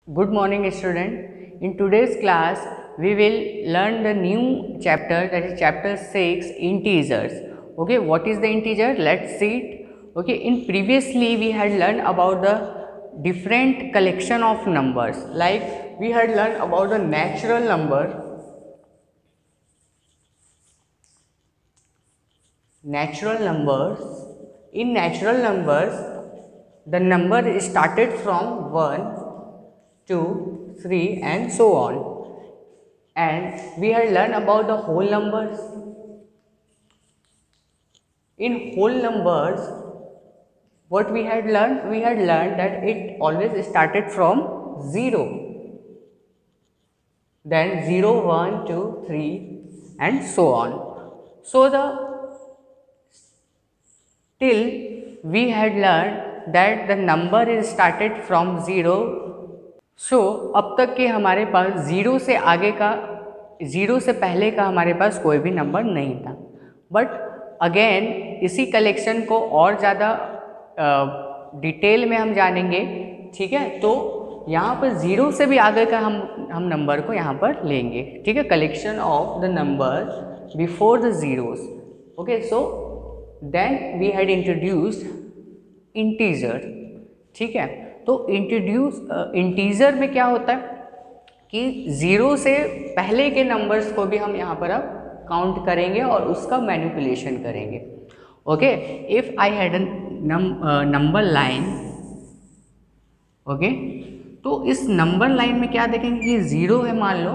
Good morning, student. In today's class, we will learn the new chapter, that is chapter 6, integers. Okay, what is the integer? Let's see it. Okay, in previously we had learned about the different collection of numbers. Like we had learned about the natural number. Natural numbers. In natural numbers, the number is started from 1, 2, 3 and so on. And we had learned about the whole numbers. In whole numbers, what we had learned? We had learned that it always started from 0. Then 0, 1, 2, 3 and so on. So till we had learned that the number is started from 0. सो अब तक के हमारे पास zero से पहले का हमारे पास कोई भी नंबर नहीं था. बट अगेन इसी कलेक्शन को और ज़्यादा डिटेल में हम जानेंगे. ठीक है, तो यहाँ पर ज़ीरो से भी आगे का हम नंबर को यहाँ पर लेंगे. ठीक है, collection of the number before the zeros. Okay, so then we had introduced integer. ठीक है, तो इंटीजर में क्या होता है कि ज़ीरो से पहले के नंबर्स को भी हम यहाँ पर अब काउंट करेंगे और उसका मैनिपुलेशन करेंगे. Okay, if I had number line. Okay, तो इस नंबर लाइन में क्या देखेंगे कि ज़ीरो है, मान लो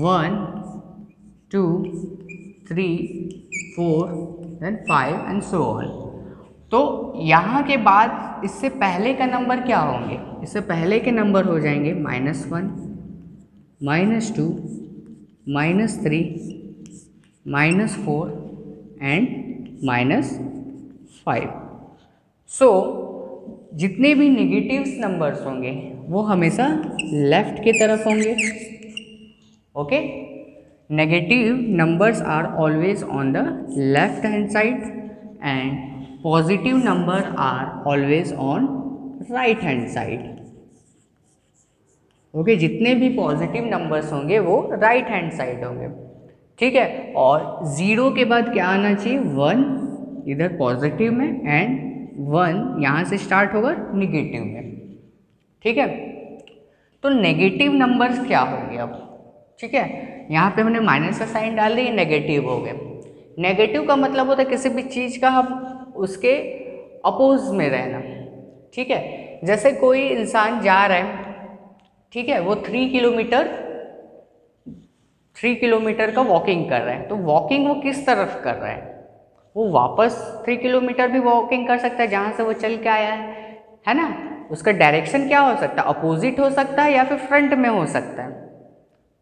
1, 2, 3, 4 देन 5 एंड सो ऑन. तो यहाँ के बाद इससे पहले का नंबर क्या होंगे? इससे पहले के नंबर हो जाएंगे -1, -2, -3, -4 एंड -5. सो जितने भी नेगेटिव्स नंबर्स होंगे वो हमेशा लेफ्ट की तरफ होंगे. Okay, negative numbers are always on the left hand side and positive number are always on right hand side. Okay, जितने भी पॉजिटिव नंबर्स होंगे वो राइट हैंड साइड होंगे. ठीक है, और ज़ीरो के बाद क्या आना चाहिए? 1 इधर पॉजिटिव में एंड 1 यहाँ से स्टार्ट होगा निगेटिव में. ठीक है, तो नेगेटिव नंबर्स क्या होंगे अब? ठीक है, यहाँ पे हमने माइनस का साइन डाल दिया, नेगेटिव हो गए. नेगेटिव का मतलब होता है किसी भी चीज़ का हम उसके अपोज में रहना. ठीक है, जैसे कोई इंसान जा रहा है, ठीक है, वो 3 किलोमीटर का वॉकिंग कर रहा है. तो वॉकिंग वो किस तरफ कर रहा है? वो वापस 3 किलोमीटर भी वॉकिंग कर सकता है जहाँ से वो चल के आया है ना. उसका डायरेक्शन क्या हो सकता है? अपोजिट हो सकता है या फिर फ्रंट में हो सकता है.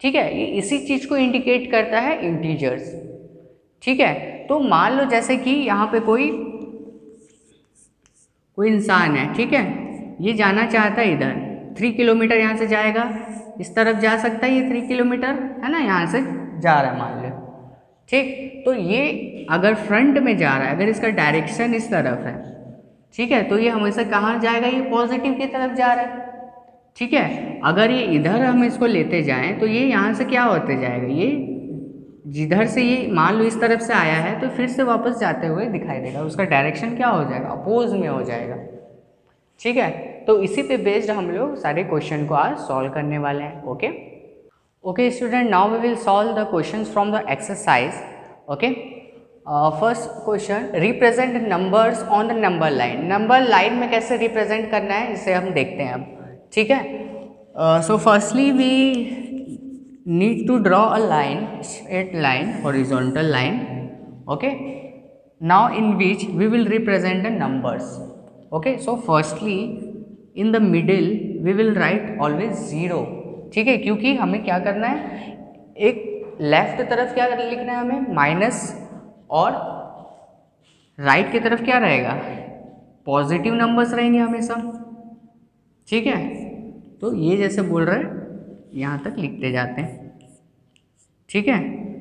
ठीक है, ये इसी चीज़ को इंडिकेट करता है इंटीजर्स. ठीक है, तो मान लो जैसे कि यहाँ पे कोई इंसान है. ठीक है, ये जाना चाहता है इधर 3 किलोमीटर, यहाँ से जाएगा, इस तरफ जा सकता है. ये 3 किलोमीटर है ना, यहाँ से जा रहा है मान लो. ठीक, तो ये अगर फ्रंट में जा रहा है, अगर इसका डायरेक्शन इस तरफ है, ठीक है, तो ये हमेशा कहाँ जाएगा? ये पॉजिटिव की तरफ जा रहा है. ठीक है, अगर ये इधर हम इसको लेते जाएं तो ये यहाँ से क्या होते जाएगा? ये जिधर से ये मान लो इस तरफ से आया है तो फिर से वापस जाते हुए दिखाई देगा. उसका डायरेक्शन क्या हो जाएगा? अपोज में हो जाएगा. ठीक है, तो इसी पे बेस्ड हम लोग सारे क्वेश्चन को आज सॉल्व करने वाले हैं. Okay student, now we will solve the questions from the exercise. Okay, first question, represent numbers on the number line. Number line में कैसे रिप्रेजेंट करना है इसे हम देखते हैं अब. ठीक है, so firstly we need to draw a line, straight line, horizontal line. Okay, now in which we will represent the numbers. Okay, so firstly in the middle we will write always 0. ठीक है, क्योंकि हमें क्या करना है? एक left तरफ क्या लिखना है हमें? माइनस, और राइट की तरफ क्या रहेगा? पॉजिटिव नंबर्स रहेंगे हमेशा. ठीक है, तो ये जैसे बोल रहे हैं यहाँ तक लिखते जाते हैं. ठीक है,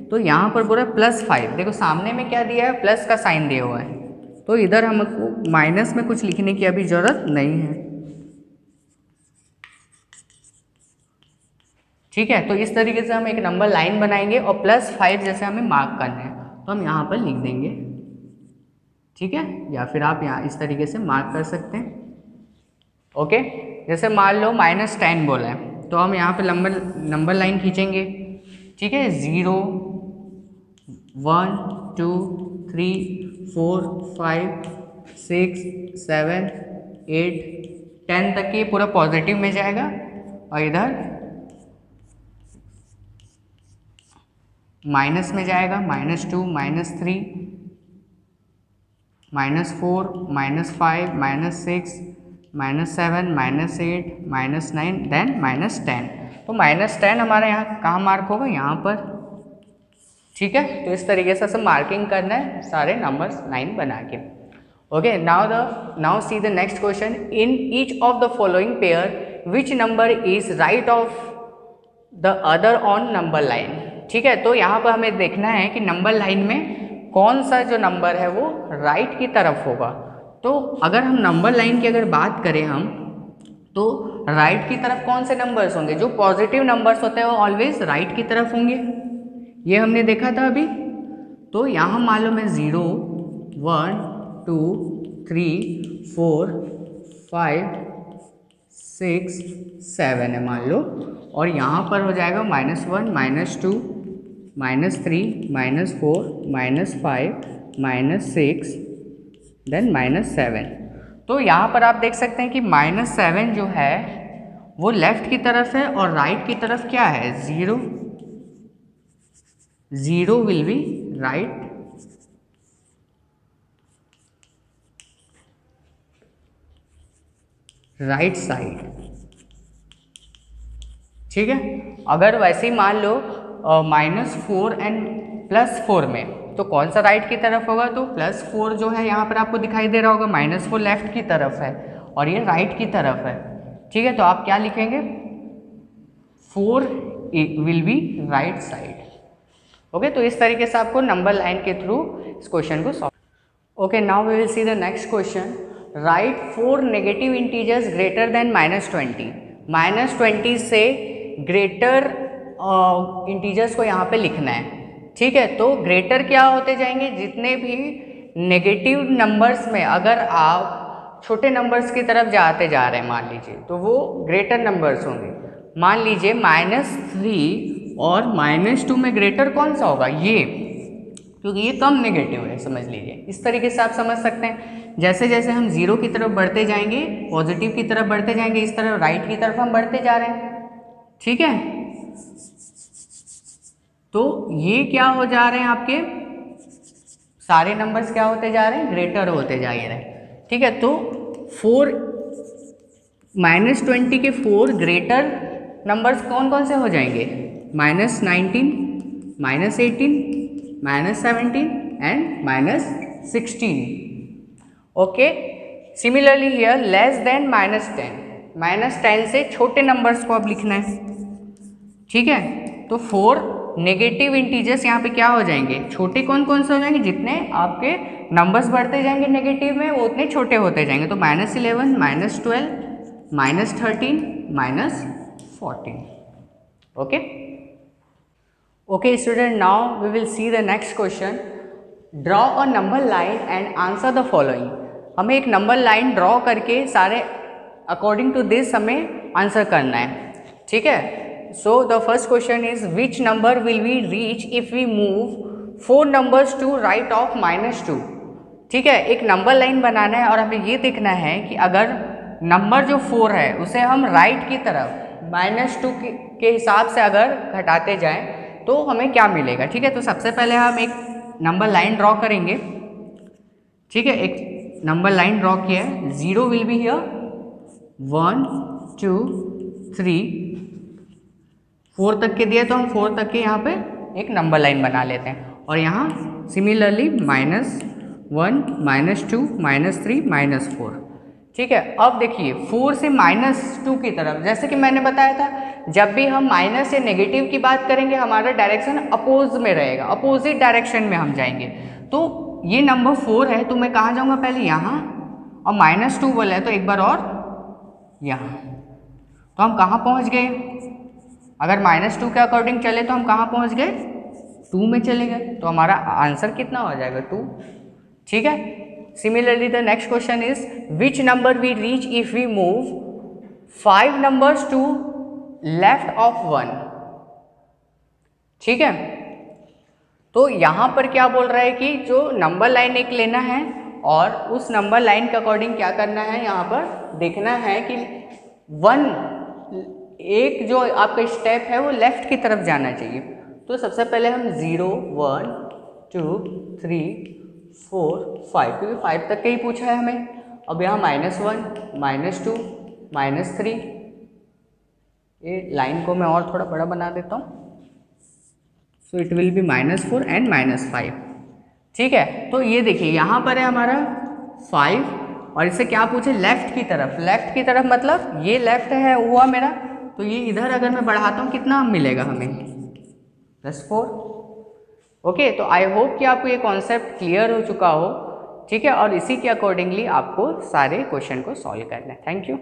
तो यहाँ पर बोल रहा है +5. देखो सामने में क्या दिया है? प्लस का साइन दिया हुआ है, तो इधर हमको माइनस में कुछ लिखने की अभी ज़रूरत नहीं है. ठीक है, तो इस तरीके से हम एक नंबर लाइन बनाएंगे और +5 जैसे हमें मार्क करना है तो हम यहाँ पर लिख देंगे, ठीक है, या फिर आप यहाँ इस तरीके से मार्क कर सकते हैं। ओके, जैसे मान लो -10 बोला है तो हम यहाँ पे नंबर लाइन खींचेंगे, ठीक है, 0 1 2 3 4 5 6 7 8 10 तक ये पूरा पॉजिटिव में जाएगा और इधर माइनस में जाएगा, -2 -3 -4 -5 -6 -7 -8 -9 देन -10। तो -10 हमारा यहाँ कहाँ मार्क होगा, यहाँ पर, ठीक है। तो इस तरीके से सब मार्किंग करना है सारे नंबर्स लाइन बना के। Okay, now see the next question. In each of the following pair which number is right of the other on number line. ठीक है, तो यहाँ पर हमें देखना है कि नंबर लाइन में कौन सा जो नंबर है वो राइट की तरफ होगा। तो अगर हम नंबर लाइन की अगर बात करें हम, तो राइट की तरफ कौन से नंबर्स होंगे, जो पॉजिटिव नंबर्स होते हैं वो ऑलवेज राइट की तरफ होंगे, ये हमने देखा था अभी। तो यहाँ मान लो मैं 0 1 2 3 4 5 6 7 है मान लो, और यहाँ पर हो जाएगा -1 -2 -3 -4 -5 -6 देन -7। तो यहाँ पर आप देख सकते हैं कि -7 जो है वो लेफ्ट की तरफ है और राइट की तरफ क्या है, 0 0 विल बी राइट साइड। ठीक है, अगर वैसे ही मान लो -4 एंड +4 में, तो कौन सा राइट की तरफ होगा, तो +4 जो है यहाँ पर आपको दिखाई दे रहा होगा, -4 लेफ्ट की तरफ है और ये राइट की तरफ है। ठीक है, तो आप क्या लिखेंगे, 4 will be right side. Okay, तो इस तरीके से आपको नंबर लाइन के थ्रू इस क्वेश्चन को solve. Okay, now we will see the next question. Right 4 negative integers greater than -20। -20 से ग्रेटर इंटीजर्स को यहाँ पे लिखना है। ठीक है, तो ग्रेटर क्या होते जाएंगे, जितने भी नेगेटिव नंबर्स में अगर आप छोटे नंबर्स की तरफ जाते जा रहे हैं मान लीजिए, तो वो ग्रेटर नंबर्स होंगे। मान लीजिए -3 और -2 में ग्रेटर कौन सा होगा, ये, क्योंकि ये कम नेगेटिव है, समझ लीजिए। इस तरीके से आप समझ सकते हैं। जैसे जैसे हम 0 की तरफ बढ़ते जाएंगे, पॉजिटिव की तरफ बढ़ते जाएंगे, इस तरफ राइट की तरफ हम बढ़ते जा रहे हैं। ठीक है, तो ये क्या हो जा रहे हैं, आपके सारे नंबर्स क्या होते जा रहे हैं, ग्रेटर होते जा रहे हैं। ठीक है, तो 4 -20 के 4 ग्रेटर नंबर्स कौन कौन से हो जाएंगे, -19 -18 -17 and -16। Okay, similarly here less than -10 -10 से छोटे नंबर्स को अब लिखना है। ठीक है, तो 4 नेगेटिव इंटीजर्स यहाँ पे क्या हो जाएंगे, छोटे कौन कौन से हो जाएंगे, जितने आपके नंबर्स बढ़ते जाएंगे नेगेटिव में वो उतने छोटे होते जाएंगे। तो -11 -12 -13 -14। Okay okay student, now we will see the next question. Draw a number line and answer the following. हमें एक नंबर लाइन ड्रॉ करके सारे अकॉर्डिंग टू दिस हमें आंसर करना है। ठीक है, so the first question is which number will we reach if we move 4 numbers to right of -2। ठीक है, एक नंबर लाइन बनाना है और हमें ये देखना है कि अगर नंबर जो 4 है उसे हम राइट की तरफ -2 के हिसाब से अगर घटाते जाएं तो हमें क्या मिलेगा। ठीक है, तो सबसे पहले हम एक नंबर लाइन ड्रॉ करेंगे। ठीक है, एक नंबर लाइन ड्रॉ किया है, 0 विल बी हियर, 1 2 3 4 तक के दिए तो हम 4 तक के यहाँ पे एक नंबर लाइन बना लेते हैं। और यहाँ सिमिलरली -1 -2 -3 -4। ठीक है, अब देखिए 4 से -2 की तरफ, जैसे कि मैंने बताया था, जब भी हम माइनस या नेगेटिव की बात करेंगे हमारा डायरेक्शन अपोज में रहेगा, अपोजिट डायरेक्शन में हम जाएंगे। तो ये नंबर 4 है तो मैं कहाँ जाऊँगा, पहले यहाँ, और -2 बोला है तो एक बार और यहाँ। तो हम कहाँ पहुँच गए, अगर -2 के अकॉर्डिंग चले तो हम कहाँ पहुँच गए, 2 में चले गए, तो हमारा आंसर कितना हो जाएगा, 2। ठीक है। Similarly the next question is which number we reach if we move 5 numbers to left of 1। ठीक है, तो यहाँ पर क्या बोल रहा है कि जो नंबर लाइन एक लेना है और उस नंबर लाइन के अकॉर्डिंग क्या करना है, यहाँ पर देखना है कि 1 एक जो आपका स्टेप है वो लेफ्ट की तरफ जाना चाहिए। तो सबसे पहले हम 0 1 2 3 4 5, क्योंकि 5 तक का ही पूछा है हमें। अब यहाँ -1 -2 -3, ये लाइन को मैं और थोड़ा बड़ा बना देता हूँ, so it will be -4 and -5। ठीक है, तो ये देखिए यहाँ पर है हमारा 5 और इससे क्या पूछे, लेफ्ट की तरफ। लेफ्ट की तरफ मतलब ये लेफ्ट है हुआ मेरा, तो ये इधर अगर मैं बढ़ाता हूँ कितना मिलेगा हमें, +4। ओके, तो आई होप कि आपको ये कॉन्सेप्ट क्लियर हो चुका हो। ठीक है, और इसी के अकॉर्डिंगली आपको सारे क्वेश्चन को सॉल्व करना है। Thank you.